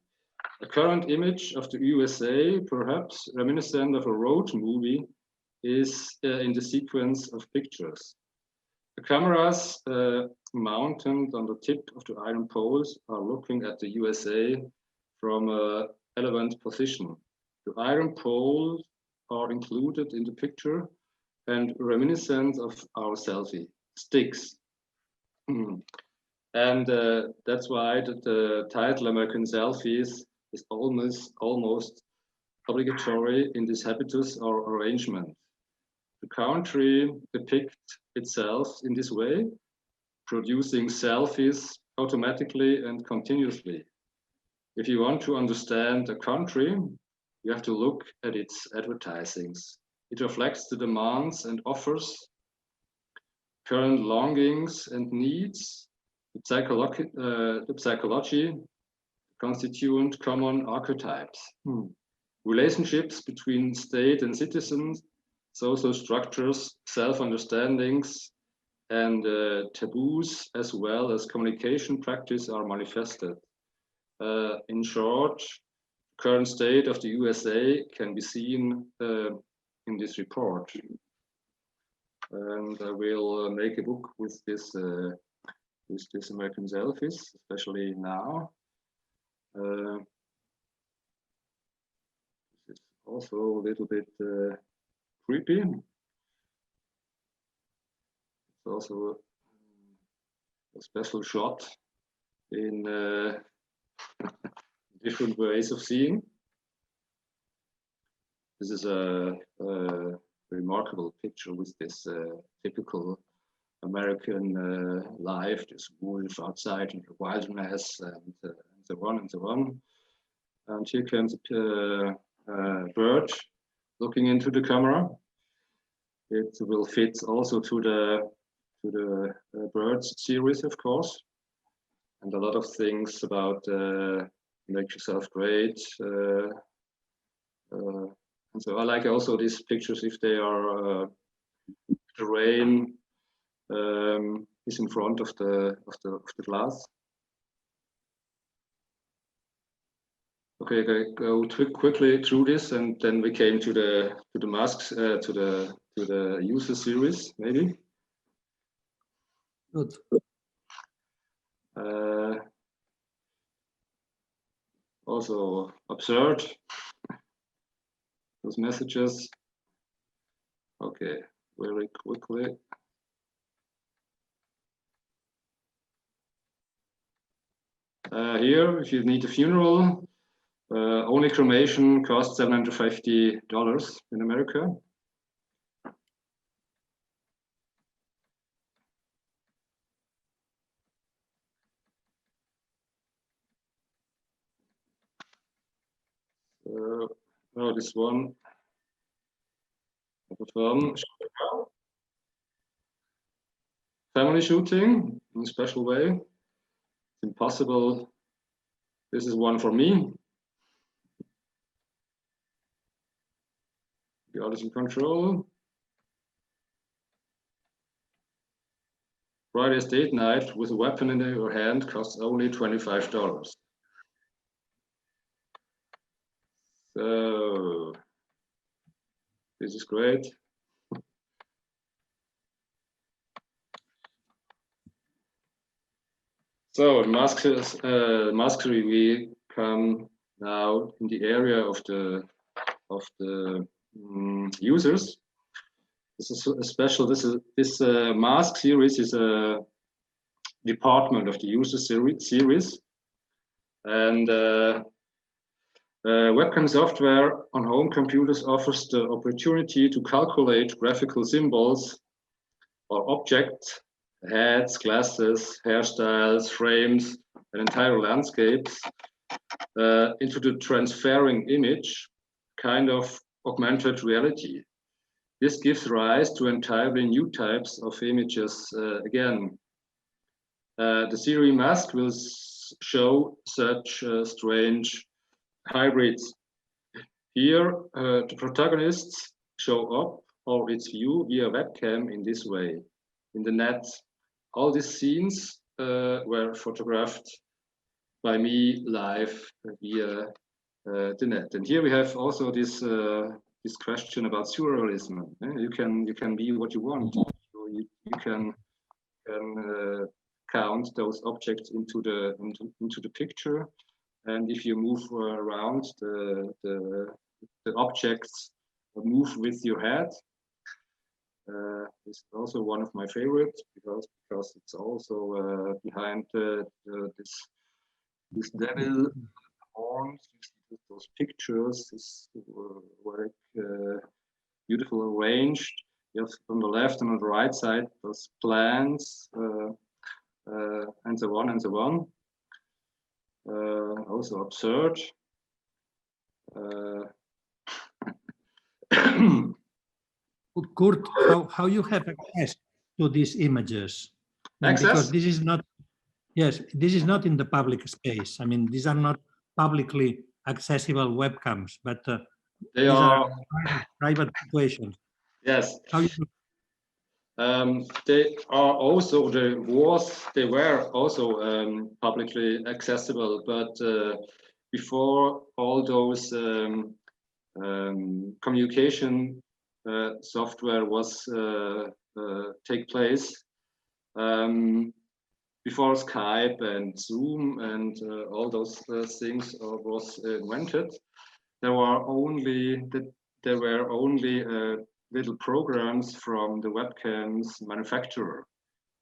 A current image of the USA, perhaps reminiscent of a road movie, is in the sequence of pictures. The cameras mounted on the tip of the iron poles are looking at the USA from an elevated position. The iron poles are included in the picture and reminiscent of our selfie sticks. And that's why the title American Selfies is almost obligatory in this habitus or arrangement. The country depicts itself in this way, producing selfies automatically and continuously. If you want to understand a country, you have to look at its advertisings. It reflects the demands and offers, current longings and needs, the psychology, constituent common archetypes, relationships between state and citizens, social structures, self-understandings, and taboos, as well as communication practice are manifested. In short, current state of the USA can be seen in this report. And I will make a book with this American Selfies, especially now. This is also a little bit creepy. It's also a special shot in different ways of seeing. This is a remarkable picture with this typical American life, this wolf outside in the wilderness, and so on and so on. And here comes a bird looking into the camera. It will fit also to the birds series, of course, and a lot of things about make yourself great. And so I like also these pictures if they are the rain is in front of the glass. Okay, go quickly through this, and then we came to the masks, to the user series, maybe. Good. Also absurd, those messages. Okay, very quickly. Here, if you need a funeral, only cremation costs $750 in America. Oh, this one. Family shooting in a special way. It's impossible. This is one for me. The other is in control. Friday's date night with a weapon in your hand costs only $25. So this is great. So mastery, we come now in the area of the users. This is a special. This mask series is a department of the user series, and webcam software on home computers offers the opportunity to calculate graphical symbols or objects, heads, glasses, hairstyles, frames, and entire landscapes into the transferring image, kind of augmented reality. This gives rise to entirely new types of images. Again, the series mask will show such strange hybrids. Here, the protagonists show up or its view via webcam in this way. In the net, all these scenes were photographed by me live via the net. And here we have also this this question about surrealism. You can be what you want. So you can count those objects into the picture, and if you move around, the objects move with your head. It's also one of my favorites because it's also behind this devil horns. Those pictures is very beautiful arranged. You have on the left and on the right side those plants and so on and so on. Also absurd. Kurt, how you have access to these images? Because this is not, yes, this is not in the public space. I mean, these are not publicly accessible webcams, but they these are private situations. Yes. How you they are also they were also publicly accessible, but before all those communication software was take place, before Skype and Zoom and all those things was invented, there were only little programs from the webcams manufacturer,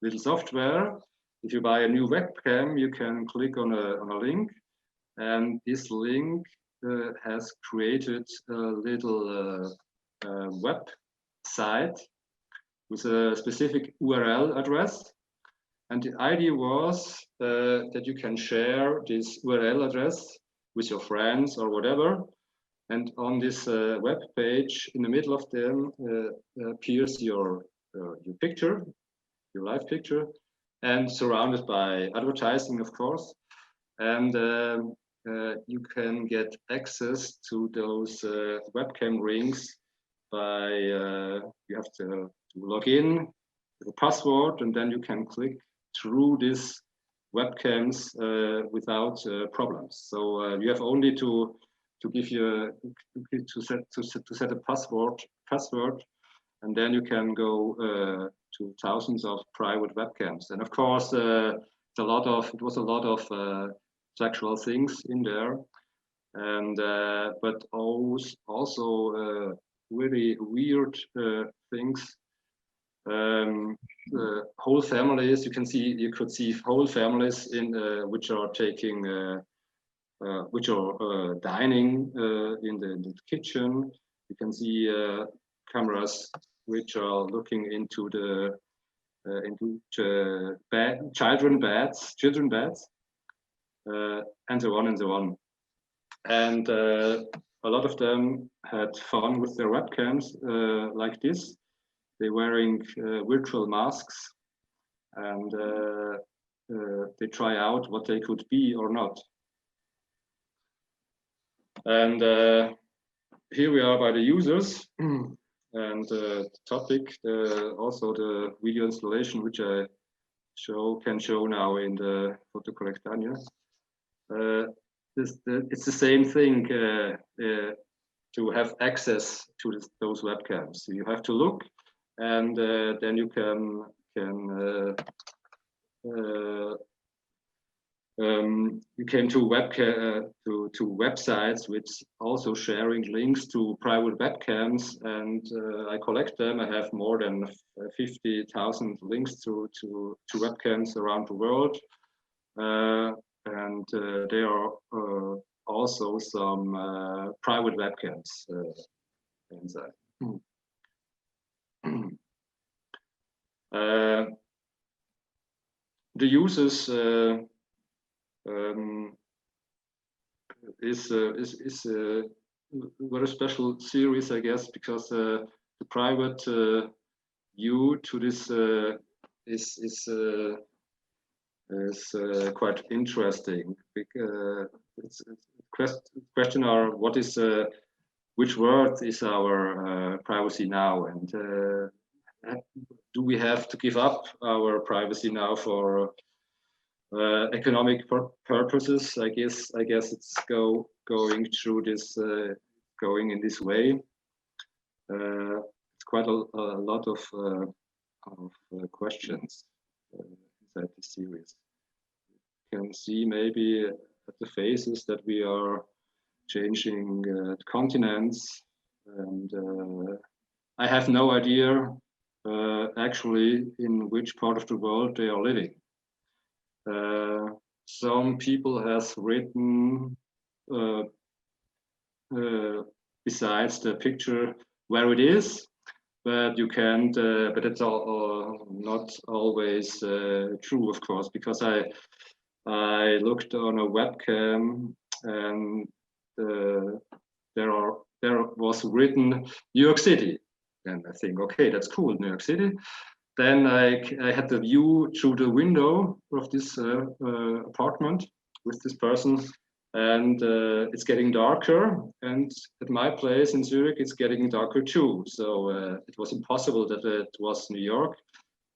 little software. If you buy a new webcam, you can click on a link, and this link has created a little website with a specific URL address. And the idea was that you can share this URL address with your friends or whatever. And on this web page, in the middle of them appears your picture, your live picture, and surrounded by advertising, of course. And you can get access to those webcam links by you have to log in with a password, and then you can click through these webcams without problems. So you have only to give you to set a password, and then you can go to thousands of private webcams. And of course, it was a lot of sexual things in there, and but also really weird things. Whole families. You could see whole families in which are taking. Which are dining in the kitchen. You can see cameras which are looking into the children beds, and so on and so on. And a lot of them had fun with their webcams like this. They're wearing virtual masks, and they try out what they could be or not. And here we are by the users, and the topic, also the video installation, which I can show now in the Fotocolectania. It's the same thing to have access to those webcams. So you have to look, and then you can you came to websites which also sharing links to private webcams, and I collect them. I have more than 50,000 links to webcams around the world, and there are also some private webcams inside. The users is a very special series, I guess, because the private view to this is quite interesting. It's question are what is which word is our privacy now, and do we have to give up our privacy now for economic purposes. I guess it's going through this, going in this way. It's quite a lot of questions inside the series. You can see maybe at the phases that we are changing continents, and I have no idea actually in which part of the world they are living. Some people has written besides the picture where it is, but you can't. But it's not always true, of course, because I looked on a webcam and there was written New York City, and I think, okay, that's cool, New York City. Then I had the view through the window of this apartment with this person, and it's getting darker. And at my place in Zurich, it's getting darker too. So it was impossible that it was New York.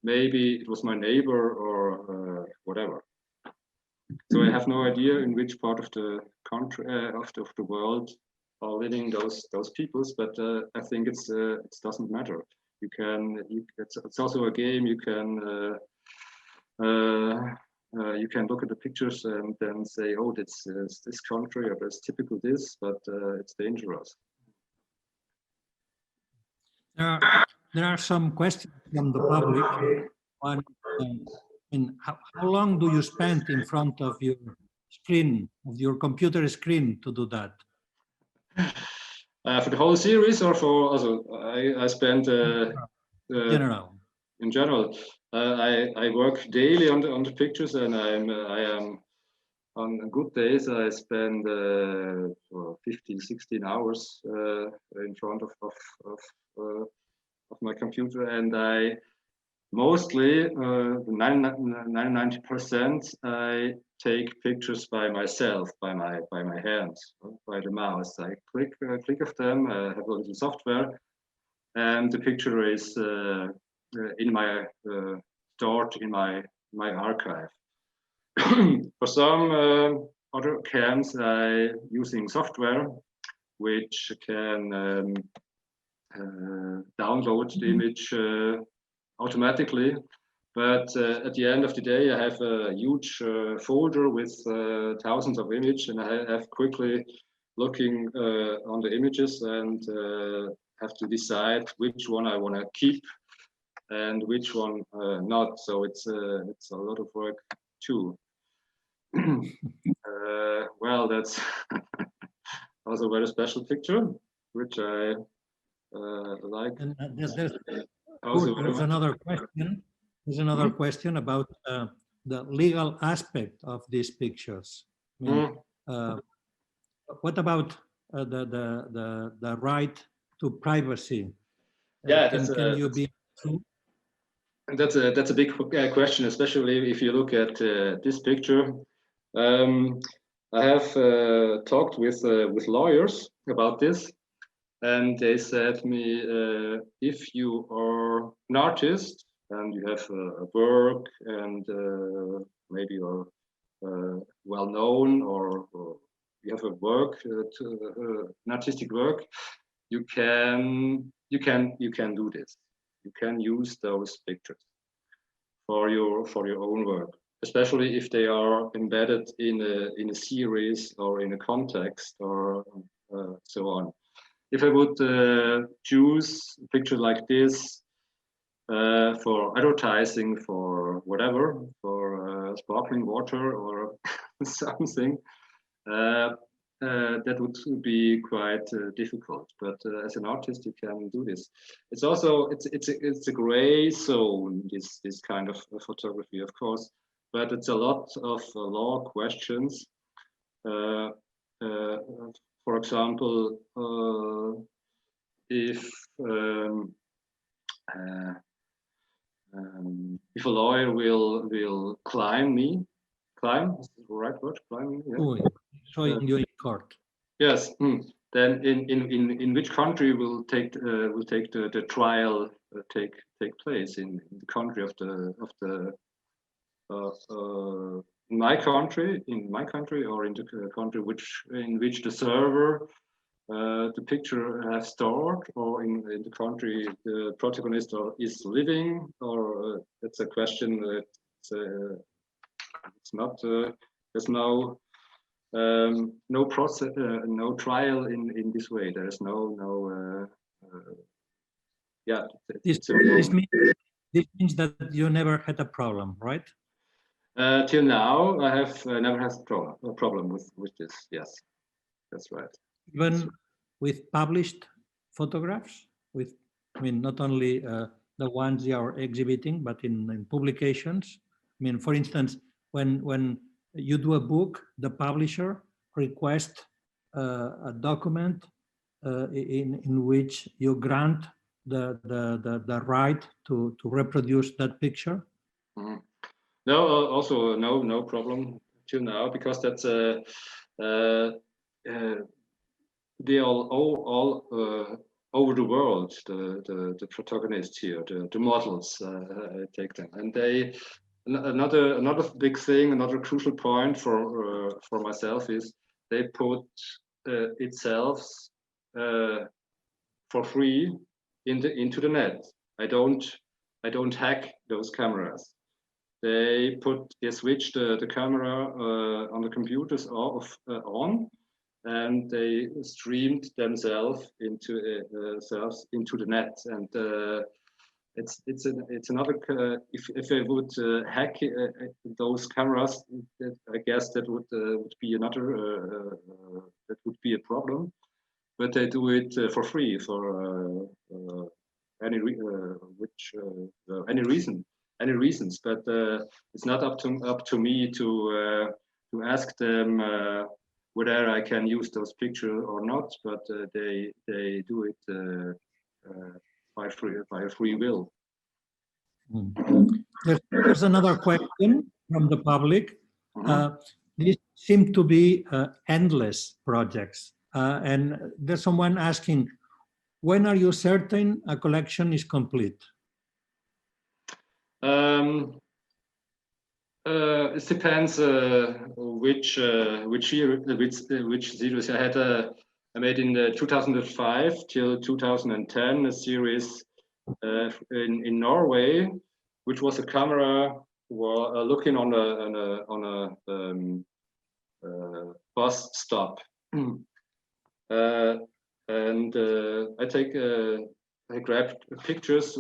Maybe it was my neighbor or whatever. So I have no idea in which part of the country of the world are living those peoples. But I think it doesn't matter. It's also a game. You can look at the pictures and then say, oh, this is this country, or that's typical this, but it's dangerous. There are some questions from the public. One, how long do you spend in front of your screen, of your computer screen, to do that? For the whole series, or for also, I spent general. In general, I work daily on the pictures, and I am on good days I spend 15, 16 hours in front of my computer, and I mostly 90% I take pictures by myself, by my hands, by the mouse. I click of them. I have a little software, and the picture is in my stored in my archive. For some other cams, I using software which can download the image automatically. But at the end of the day, I have a huge folder with thousands of images, and I have quickly looking on the images and have to decide which one I want to keep and which one not. So it's a lot of work too. Well, that's also a very special picture, which I like. And there's another question. There's another question about the legal aspect of these pictures. I mean, what about the right to privacy? Yeah, can you be true? That's a big question, especially if you look at this picture. I have talked with lawyers about this, and they said to me, if you are an artist and you have a work and maybe you're well known, or you have a work, an artistic work, you can do this. You can use those pictures for your own work, especially if they are embedded in a series or in a context or so on. If I would choose a picture like this for advertising, for whatever, for sparkling water or something, that would be quite difficult. But as an artist, you can do this. It's also it's a gray zone, this kind of photography, of course. But it's a lot of law questions. For example, if a lawyer will climb is the right word? Climb? Yeah. Showing you in court. Yes. Then in which country will the trial take place? In the country of the my country, or in the country in which the server the picture has stored, or in the country the protagonist is living, or it's a question that it's not. There's no process, no trial in this way. There is no. Yeah. This means that you never had a problem, right? Till now, I have never had a problem with this. Yes, that's right. Even with published photographs, I mean, not only the ones you are exhibiting, but in publications. I mean, for instance, when you do a book, the publisher requests a document in which you grant the right to reproduce that picture. Mm-hmm. No, also no problem till now, because that's they all over the world, the protagonists here, the models, I take them, and they another big thing, another crucial point for myself is they put itself for free into the net. I don't hack those cameras. They switch the camera on the computers off on, and they streamed themselves into the net. And it's another. If I would hack those cameras, I guess that would be another. That would be a problem. But they do it for free for any reasons. But it's not up to me to ask them whether I can use those pictures or not. But they do it by free will. There's another question from the public. Mm-hmm. These seem to be endless projects. And there's someone asking, when are you certain a collection is complete? It depends which series. I made in 2005 till 2010 a series in Norway, which was a camera looking on a bus stop. And I grabbed pictures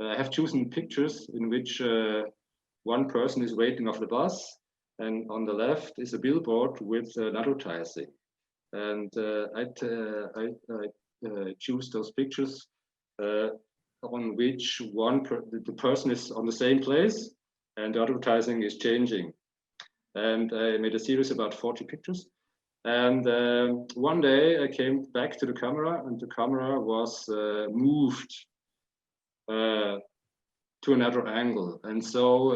I have chosen pictures in which one person is waiting off the bus, and on the left is a billboard with an advertising. And I choose those pictures on which the person is on the same place and the advertising is changing. And I made a series about 40 pictures. And one day I came back to the camera, and the camera was moved to another angle. And so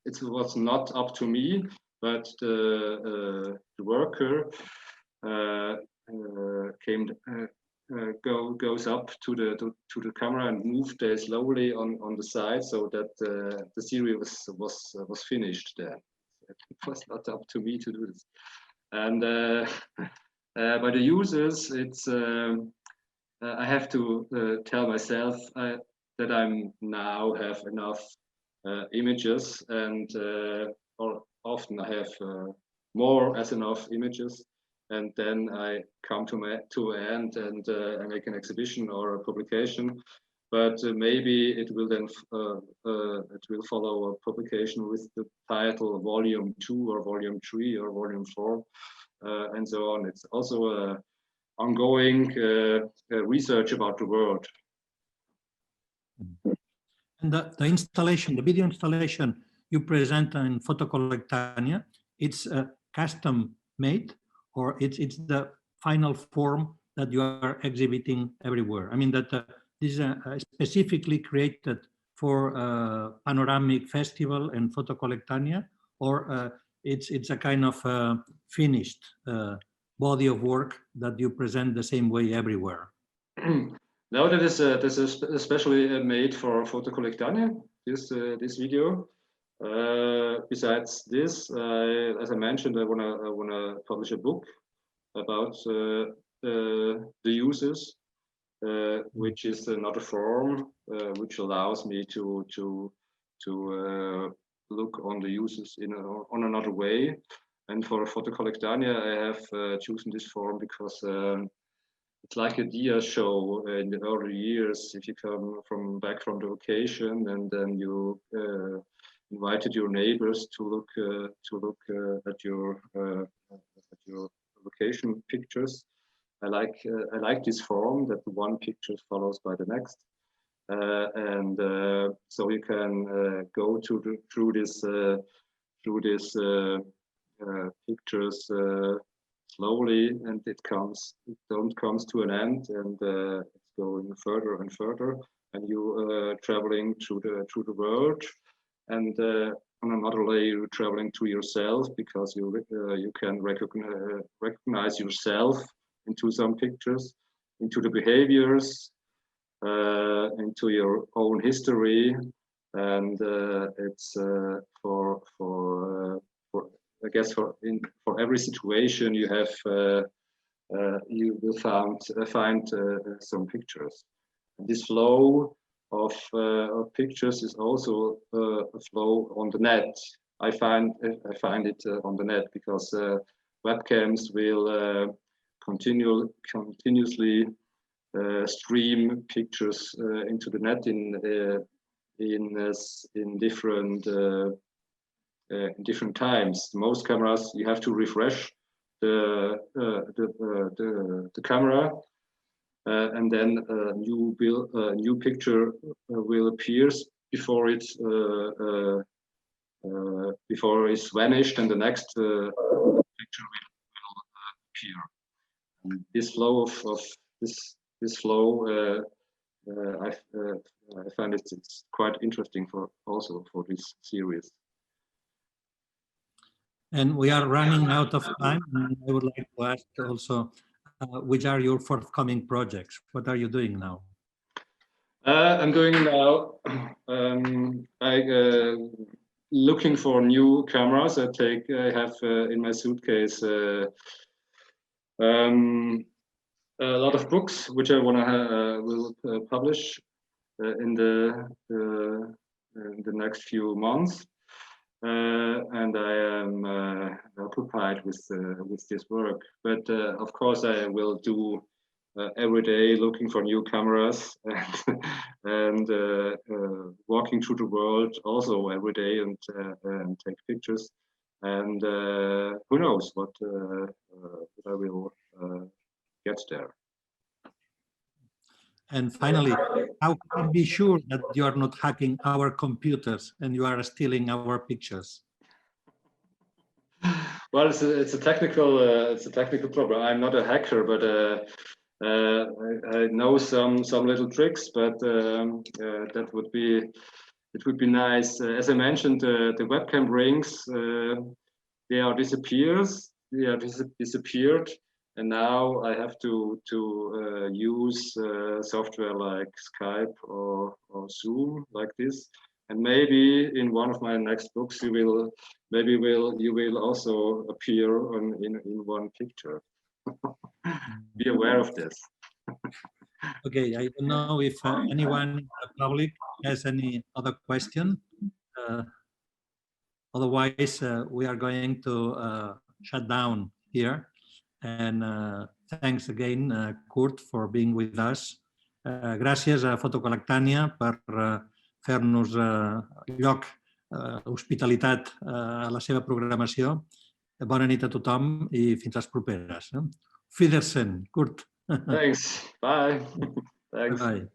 it was not up to me, but the worker goes up to the camera and moved slowly on the side, so that the series was finished there. It was not up to me to do this. And by the users, it's I have to tell myself that I now have enough images, and or often I have more as enough images, and then I come to an end, and I make an exhibition or a publication. But maybe it will then it will follow a publication with the title Volume 2 or Volume 3 or Volume 4, and so on. It's also ongoing research about the world. And the installation, the video installation you present in Fotocolectania, it's custom made, or it's the final form that you are exhibiting everywhere? I mean that this is specifically created for Panoramic Festival and Fotocolectania, or it's a kind of finished body of work that you present the same way everywhere? No, that is especially made for Fotocolectania. this video. Besides this, as I mentioned, I wanna publish a book about the uses, which is another form which allows me to look on the uses on another way. And for Fotocolectania, I have chosen this form because it's like a dia show in the early years. If you come back from the vacation and then you invited your neighbors to look at your vacation pictures. I like this form that one picture follows by the next, and so you can go through this pictures slowly, and it comes to an end, and it's going further and further, and you traveling through the world, and on another layer you're traveling to yourself, because you can recognize yourself into some pictures, into the behaviors, into your own history, and it's for I guess for every situation you have you will find some pictures. And this flow of pictures is also a flow on the net. I find it on the net because webcams will continuously stream pictures into the net in different times. Most cameras you have to refresh the camera, and then a new picture will appear before it's vanished, and the next picture will appear. And this flow this flow, I find it's quite interesting for this series. And we are running out of time. I would like to ask also, which are your forthcoming projects? What are you doing now? I'm doing now. Looking for new cameras. I have in my suitcase a lot of books which I will publish in the next few months. And I am occupied with this work, but of course I will do every day looking for new cameras and walking through the world also every day and take pictures, and who knows what I will get there. And finally, how can we be sure that you are not hacking our computers and you are stealing our pictures? Well, it's a technical problem. I'm not a hacker, but I know some little tricks. But it would be nice. As I mentioned, the webcam rings they are disappeared. And now I have to use software like Skype or Zoom like this. And maybe in one of my next books you will also appear in one picture. Be aware of this. Okay, I don't know if anyone in the public has any other question. Otherwise, we are going to shut down here. And thanks again, Kurt, for being with us. Gràcies a Fotocolectania per fer-nos lloc, hospitalitat a la seva programació. Bona nit a tothom i fins les properes. Auf Wiedersehen, Kurt. Thanks. Bye. Thanks. Bye.